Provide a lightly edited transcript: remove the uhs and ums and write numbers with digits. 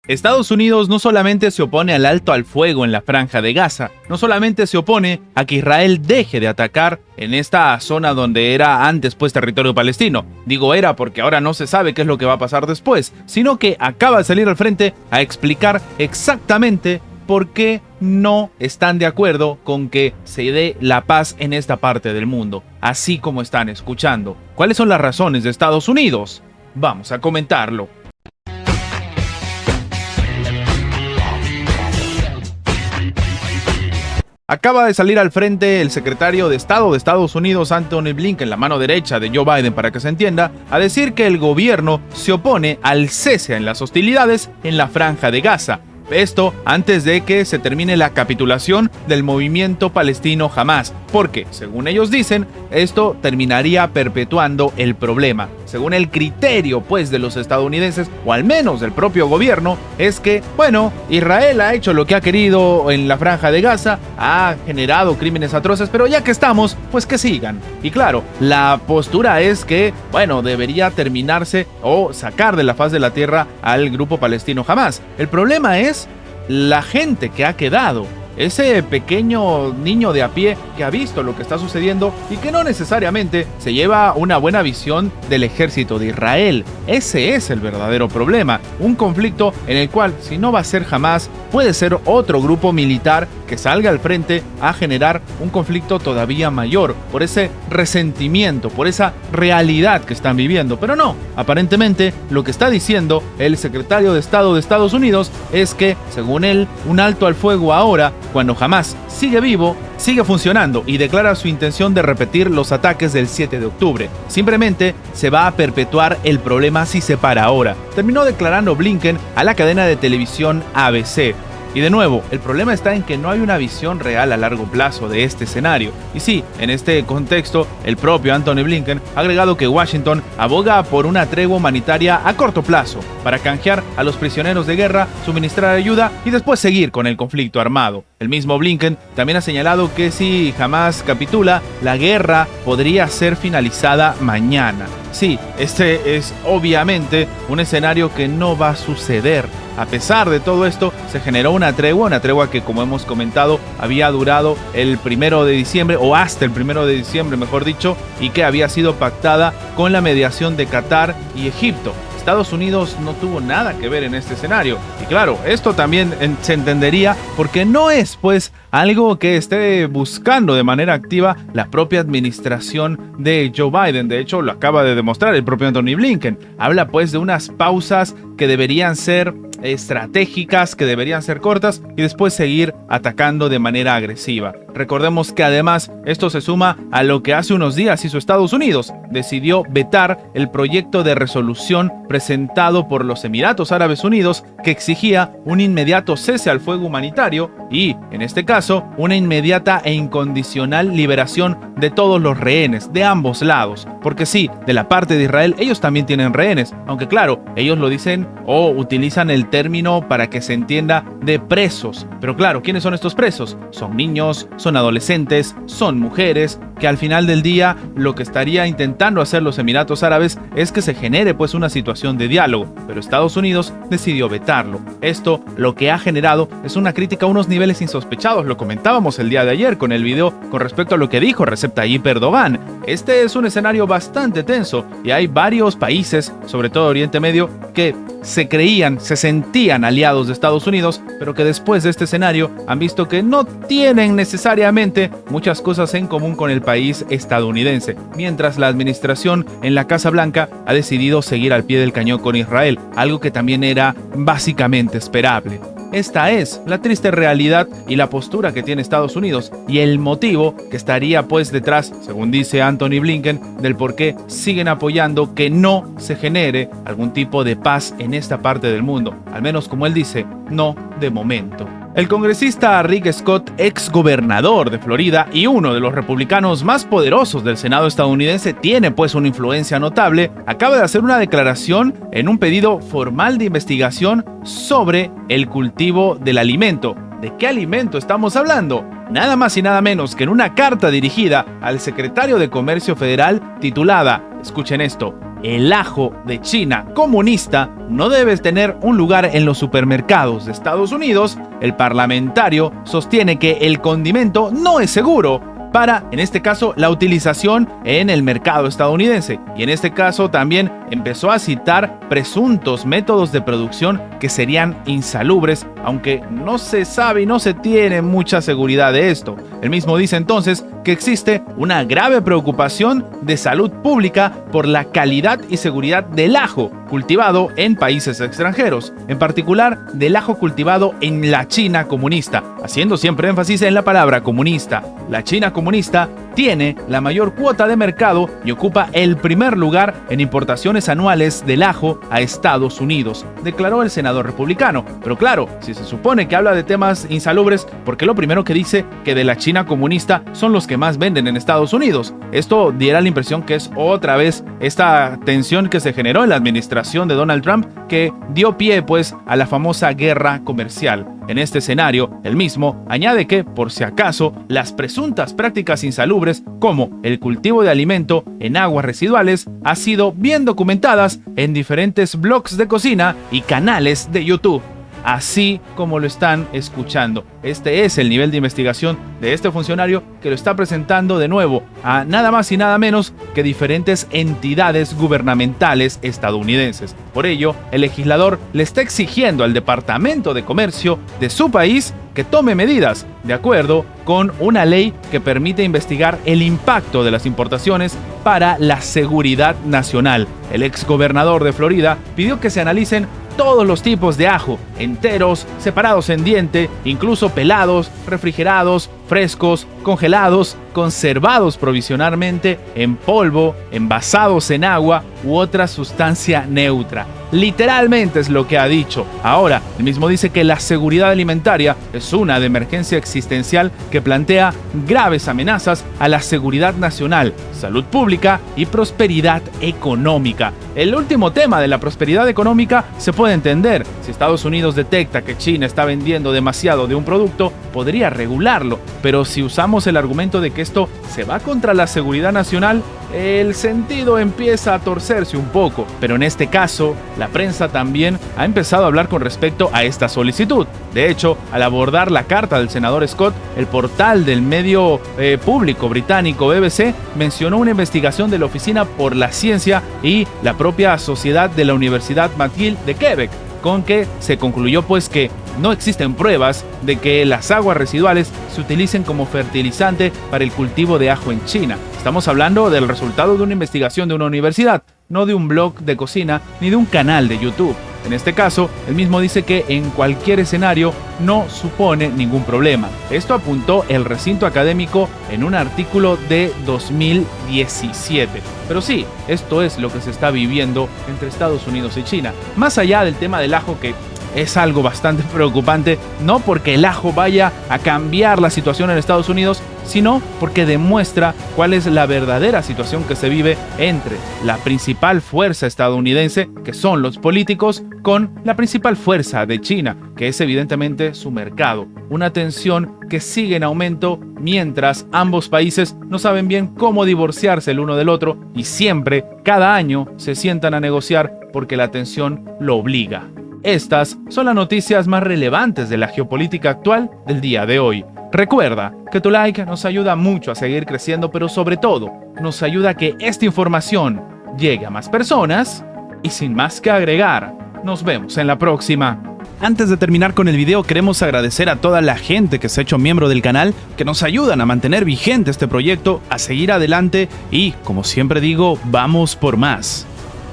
Estados Unidos no solamente se opone al alto al fuego en la Franja de Gaza, no solamente se opone a que Israel deje de atacar en esta zona donde era antes pues territorio palestino. Digo era porque ahora no se sabe qué es lo que va a pasar después, sino que acaba de salir al frente a explicar exactamente por qué no están de acuerdo con que se dé la paz en esta parte del mundo, así como están escuchando. ¿Cuáles son las razones de Estados Unidos? Vamos a comentarlo. Acaba de salir al frente el secretario de Estado de Estados Unidos, Antony Blinken, la mano derecha de Joe Biden, para que se entienda, a decir que el gobierno se opone al cese en las hostilidades en la Franja de Gaza. Esto antes de que se termine la capitulación del movimiento palestino Hamás, porque, según ellos dicen, esto terminaría perpetuando el problema. Según el criterio, pues, de los estadounidenses, o al menos del propio gobierno, es que, bueno, Israel ha hecho lo que ha querido en la Franja de Gaza, ha generado crímenes atroces, pero ya que estamos, pues que sigan. Y claro, la postura es que, bueno, debería terminarse o sacar de la faz de la tierra al grupo palestino Hamás. El problema es la gente que ha quedado, ese pequeño niño de a pie que ha visto lo que está sucediendo y que no necesariamente se lleva una buena visión del ejército de Israel. Ese es el verdadero problema, un conflicto en el cual, si no va a ser Hamás, puede ser otro grupo militar que salga al frente a generar un conflicto todavía mayor, por ese resentimiento, por esa realidad que están viviendo. Pero no, aparentemente lo que está diciendo el secretario de Estado de Estados Unidos es que, según él, un alto al fuego ahora, cuando Hamás sigue vivo, sigue funcionando y declara su intención de repetir los ataques del 7 de octubre. Simplemente se va a perpetuar el problema si se para ahora, terminó declarando Blinken a la cadena de televisión ABC. Y de nuevo, el problema está en que no hay una visión real a largo plazo de este escenario. Y sí, en este contexto, el propio Antony Blinken ha agregado que Washington aboga por una tregua humanitaria a corto plazo, para canjear a los prisioneros de guerra, suministrar ayuda y después seguir con el conflicto armado. El mismo Blinken también ha señalado que si Hamás capitula, la guerra podría ser finalizada mañana. Sí, este es obviamente un escenario que no va a suceder. A pesar de todo esto, se generó una tregua que, como hemos comentado, había durado el 1 de diciembre, o hasta el 1 de diciembre, mejor dicho, y que había sido pactada con la mediación de Qatar y Egipto. Estados Unidos no tuvo nada que ver en este escenario. Y claro, esto también se entendería porque no es pues algo que esté buscando de manera activa la propia administración de Joe Biden. De hecho, lo acaba de demostrar el propio Antony Blinken. Habla pues de unas pausas que deberían ser estratégicas, que deberían ser cortas y después seguir atacando de manera agresiva. Recordemos que además esto se suma a lo que hace unos días hizo Estados Unidos. Decidió vetar el proyecto de resolución presentado por los Emiratos Árabes Unidos que exigía un inmediato cese al fuego humanitario y, en este caso, una inmediata e incondicional liberación de todos los rehenes, de ambos lados. Porque sí, de la parte de Israel ellos también tienen rehenes, aunque claro, ellos lo dicen o utilizan el término para que se entienda de presos. Pero claro, ¿quiénes son estos presos? Son niños, son adolescentes, son mujeres, que al final del día lo que estaría intentando hacer los Emiratos Árabes es que se genere pues una situación de diálogo, pero Estados Unidos decidió vetarlo. Esto lo que ha generado es una crítica a unos niveles insospechados, lo comentábamos el día de ayer con el video con respecto a lo que dijo Recep Tayyip Erdogan. Este es un escenario bastante tenso y hay varios países, sobre todo Oriente Medio, que se sentían aliados de Estados Unidos, pero que después de este escenario han visto que no tienen necesariamente muchas cosas en común con el país estadounidense, mientras la administración en la Casa Blanca ha decidido seguir al pie del cañón con Israel, algo que también era básicamente esperable. Esta es la triste realidad y la postura que tiene Estados Unidos y el motivo que estaría pues detrás, según dice Antony Blinken, del por qué siguen apoyando que no se genere algún tipo de paz en esta parte del mundo. Al menos, como él dice, no de momento. El congresista Rick Scott, ex gobernador de Florida y uno de los republicanos más poderosos del Senado estadounidense, tiene pues una influencia notable, acaba de hacer una declaración en un pedido formal de investigación sobre el cultivo del alimento. ¿De qué alimento estamos hablando? Nada más y nada menos que en una carta dirigida al secretario de Comercio Federal titulada, escuchen esto, el ajo de China comunista no debe tener un lugar en los supermercados de Estados Unidos, el parlamentario sostiene que el condimento no es seguro para, en este caso, la utilización en el mercado estadounidense. Y en este caso también empezó a citar presuntos métodos de producción que serían insalubres, aunque no se sabe y no se tiene mucha seguridad de esto. Él mismo dice entonces que existe una grave preocupación de salud pública por la calidad y seguridad del ajo cultivado en países extranjeros, en particular del ajo cultivado en la China comunista, haciendo siempre énfasis en la palabra comunista. La China comunista tiene la mayor cuota de mercado y ocupa el primer lugar en importaciones anuales del ajo a Estados Unidos, declaró el senador republicano. Pero claro, si se supone que habla de temas insalubres, ¿por qué lo primero que dice que de la China comunista son los que más venden en Estados Unidos? Esto diera la impresión que es otra vez esta tensión que se generó en la administración de Donald Trump, que dio pie pues a la famosa guerra comercial. En este escenario, el mismo añade que, por si acaso, las presuntas prácticas insalubres, como el cultivo de alimento en aguas residuales, han sido bien documentadas en diferentes blogs de cocina y canales de YouTube. Así como lo están escuchando. Este es el nivel de investigación de este funcionario que lo está presentando de nuevo a nada más y nada menos que diferentes entidades gubernamentales estadounidenses. Por ello, el legislador le está exigiendo al Departamento de Comercio de su país que tome medidas de acuerdo con una ley que permite investigar el impacto de las importaciones para la seguridad nacional. El exgobernador de Florida pidió que se analicen todos los tipos de ajo, enteros, separados en diente, incluso pelados, refrigerados, frescos, congelados, conservados provisionalmente en polvo, envasados en agua u otra sustancia neutra. Literalmente es lo que ha dicho. Ahora, él mismo dice que la seguridad alimentaria es una de emergencia existencial que plantea graves amenazas a la seguridad nacional, salud pública y prosperidad económica. El último tema de la prosperidad económica se puede entender. Si Estados Unidos detecta que China está vendiendo demasiado de un producto, podría regularlo. Pero si usamos el argumento de que esto se va contra la seguridad nacional, el sentido empieza a torcerse un poco. Pero en este caso, la prensa también ha empezado a hablar con respecto a esta solicitud. De hecho, al abordar la carta del senador Scott, el portal del medio público británico BBC mencionó una investigación de la Oficina por la Ciencia y la propia Sociedad de la Universidad McGill de Quebec, con que se concluyó pues que no existen pruebas de que las aguas residuales se utilicen como fertilizante para el cultivo de ajo en China. Estamos hablando del resultado de una investigación de una universidad, no de un blog de cocina ni de un canal de YouTube. En este caso, él mismo dice que en cualquier escenario no supone ningún problema. Esto apuntó el recinto académico en un artículo de 2017. Pero sí, esto es lo que se está viviendo entre Estados Unidos y China. Más allá del tema del ajo, que es algo bastante preocupante, no porque el ajo vaya a cambiar la situación en Estados Unidos, sino porque demuestra cuál es la verdadera situación que se vive entre la principal fuerza estadounidense, que son los políticos, con la principal fuerza de China, que es evidentemente su mercado. Una tensión que sigue en aumento mientras ambos países no saben bien cómo divorciarse el uno del otro y siempre, cada año, se sientan a negociar porque la tensión lo obliga. Estas son las noticias más relevantes de la geopolítica actual del día de hoy. Recuerda que tu like nos ayuda mucho a seguir creciendo, pero sobre todo nos ayuda a que esta información llegue a más personas. Y sin más que agregar, nos vemos en la próxima. Antes de terminar con el video, queremos agradecer a toda la gente que se ha hecho miembro del canal, que nos ayudan a mantener vigente este proyecto, a seguir adelante y, como siempre digo, vamos por más.